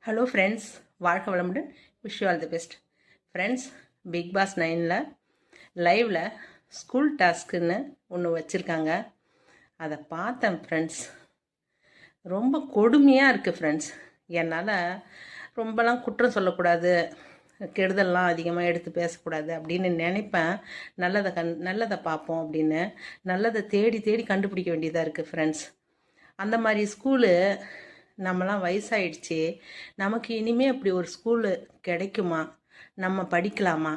Hello friends, வாழ்க வளமுடன். Wish you all the best. Friends, big boss 9ல் லைவில் ஸ்கூல் டாஸ்க்குன்னு ஒன்று வச்சுருக்காங்க. அதை பார்த்தேன் ஃப்ரெண்ட்ஸ். ரொம்ப கொடுமையாக இருக்குது ஃப்ரெண்ட்ஸ். என்னால் ரொம்பலாம் குற்றம் சொல்லக்கூடாது, கெடுதல்லாம் அதிகமாக எடுத்து பேசக்கூடாது அப்படின்னு நினைப்பேன். நல்லதை பார்ப்போம் அப்படின்னு நல்லதை தேடி தேடி கண்டுபிடிக்க வேண்டியதாக இருக்குது ஃப்ரெண்ட்ஸ். அந்த மாதிரி ஸ்கூலு நம்மலாம் வயசாயிடுச்சு, நமக்கு இனிமே அப்படி ஒரு ஸ்கூலு கிடைக்குமா, நம்ம படிக்கலாமா,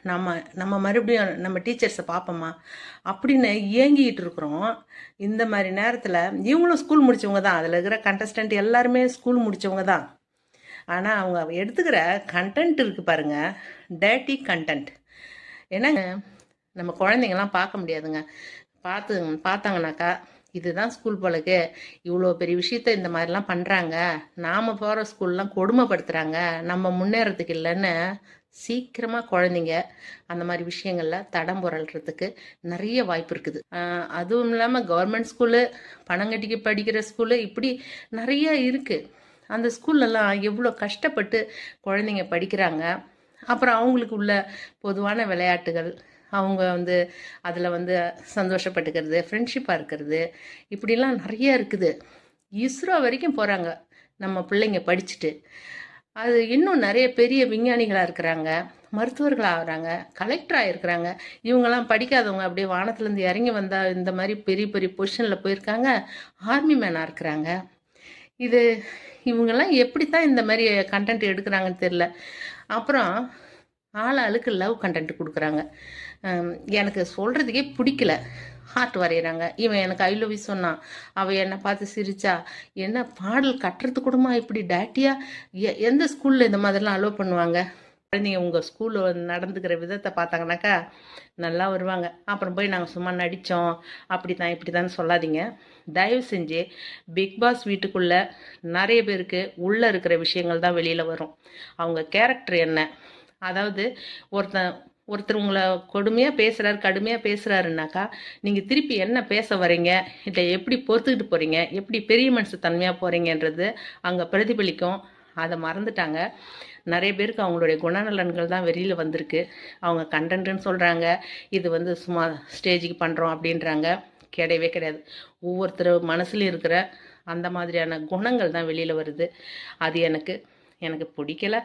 நம்ம நம்ம மறுபடியும் நம்ம டீச்சர்ஸை பார்ப்போமா அப்படின்னு ஏங்கிக்கிட்டு இருக்கிறோம். இந்த மாதிரி நேரத்தில் இவங்களும் ஸ்கூல் முடித்தவங்க தான், அதில் இருக்கிற கண்டஸ்டன்ட் எல்லாருமே ஸ்கூல் முடித்தவங்க தான். ஆனால் அவங்க எடுத்துக்கிற கண்டென்ட் இருக்குது பாருங்கள், டேட்டி கண்டென்ட். ஏன்னா நம்ம குழந்தைங்கலாம் பார்க்க முடியாதுங்க. பார்த்தாங்கனாக்கா இதுதான் ஸ்கூல் போலக்கு, இவ்வளோ பெரிய விஷயத்த இந்த மாதிரிலாம் பண்ணுறாங்க, நாம் போகிற ஸ்கூல்லாம் கொடுமைப்படுத்துகிறாங்க, நம்ம முன்னேறதுக்கு இல்லைன்னு சீக்கிரமாக குழந்தைங்க அந்த மாதிரி விஷயங்களில் தடம் புரள்றதுக்கு நிறைய வாய்ப்பு இருக்குது. அதுவும் இல்லாமல் கவர்மெண்ட் ஸ்கூலு, பணம் கட்டிக்கு படிக்கிற ஸ்கூலு, இப்படி நிறைய இருக்குது. அந்த ஸ்கூல்லலாம் எவ்வளோ கஷ்டப்பட்டு குழந்தைங்க படிக்கிறாங்க. அப்புறம் அவங்களுக்கு உள்ள பொதுவான விளையாட்டுகள், அவங்க அதில் சந்தோஷப்பட்டுக்கிறது, ஃப்ரெண்ட்ஷிப்பாக இருக்கிறது, இப்படிலாம் நிறைய இருக்குது. இஸ்ரோ வரைக்கும் போகிறாங்க நம்ம பிள்ளைங்க படிச்சுட்டு. அது இன்னும் நிறைய பெரிய விஞ்ஞானிகளாக இருக்கிறாங்க, மருத்துவர்களாக ஆகிறாங்க, கலெக்டராக இருக்கிறாங்க. இவங்கெல்லாம் படிக்காதவங்க அப்படியே வானத்துலேருந்து இறங்கி வந்தால் இந்த மாதிரி பெரிய பெரிய பொசிஷனில் போயிருக்காங்க, ஆர்மி மேனாக இருக்கிறாங்க. இவங்கெல்லாம் எப்படித்தான் இந்த மாதிரி கண்டென்ட் எடுக்கிறாங்கன்னு தெரில. அப்புறம் ஆளுக்கு லவ் கண்டென்ட் கொடுக்குறாங்க. எனக்கு சொல்கிறதுக்கே பிடிக்கல. ஹார்ட் வரைகிறாங்க. இவன் எனக்கு ஐ லவ் யூ சொன்னான், அவள் என்னை பார்த்து சிரிச்சா, என்ன பாடல் கட்டுறது கூடமா இப்படி டேட்டியாக எந்த ஸ்கூலில் இந்த மாதிரிலாம் அலோவ் பண்ணுவாங்க? குழந்தைங்க உங்கள் ஸ்கூலில் நடந்துக்கிற விதத்தை பார்த்தாங்கனாக்கா நல்லா வருவாங்க. அப்புறம் போய் நாங்கள் சும்மா நடித்தோம் அப்படி தான் இப்படி தான் சொல்லாதீங்க. தயவு செஞ்சு பிக் பாஸ் வீட்டுக்குள்ளே நிறைய பேருக்கு உள்ளே இருக்கிற விஷயங்கள் தான் வெளியில் வரும். அவங்க கேரக்டர் என்ன, அதாவது ஒருத்தர் உங்களை கொடுமையாக பேசுகிறாரு, கடுமையாக பேசுகிறாருனாக்கா நீங்கள் திருப்பி என்ன பேச வரீங்க, இதை எப்படி பொறுத்துக்கிட்டு போகிறீங்க, எப்படி பெரிய மனுஷ தன்மையாக போகிறீங்கன்றது அங்கே பிரதிபலிக்கும். அதை மறந்துட்டாங்க. நிறைய பேருக்கு அவங்களுடைய குணநலன்கள் தான் வெளியில் வந்திருக்கு. அவங்க கண்டென்ட்னு சொல்கிறாங்க, இது சும்மா ஸ்டேஜுக்கு பண்ணுறோம் அப்படின்றாங்க. கிடையவே கிடையாது. ஒவ்வொருத்தர் மனசுலையும் இருக்கிற அந்த மாதிரியான குணங்கள் தான் வெளியில் வருது. அது எனக்கு பிடிக்கல.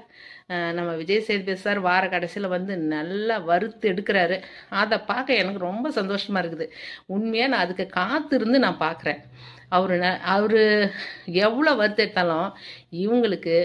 நம்ம விஜய் சேதுபதி சார் வார கடைசியில் நல்லா வறுத்து எடுக்கிறாரு. அதை பார்க்க எனக்கு ரொம்ப சந்தோஷமாக இருக்குது. உண்மையாக நான் அதுக்கு காத்திருந்து நான் பார்க்குறேன். அவர் எவ்வளோ வறுத்து எடுத்தாலும் இவங்களுக்கு